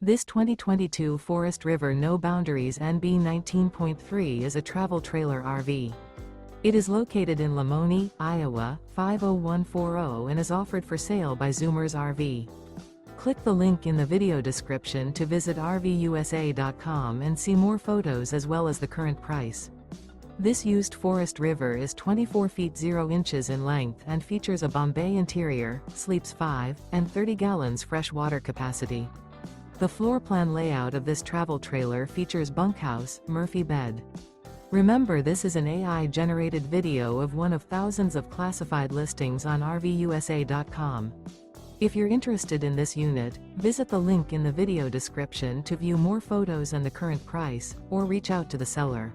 This 2022 Forest River No Boundaries NB 19.3 is a travel trailer RV. It is located in Lamoni, Iowa, 50140 and is offered for sale by Zoomers RV. Click the link in the video description to visit RVUSA.com and see more photos as well as the current price. This used Forest River is 24 feet 0 inches in length and features a Bombay interior, sleeps 5, and 30 gallons fresh water capacity. The floor plan layout of this travel trailer features bunkhouse, Murphy bed. Remember, this is an AI-generated video of one of thousands of classified listings on RVUSA.com. If you're interested in this unit, visit the link in the video description to view more photos and the current price, or reach out to the seller.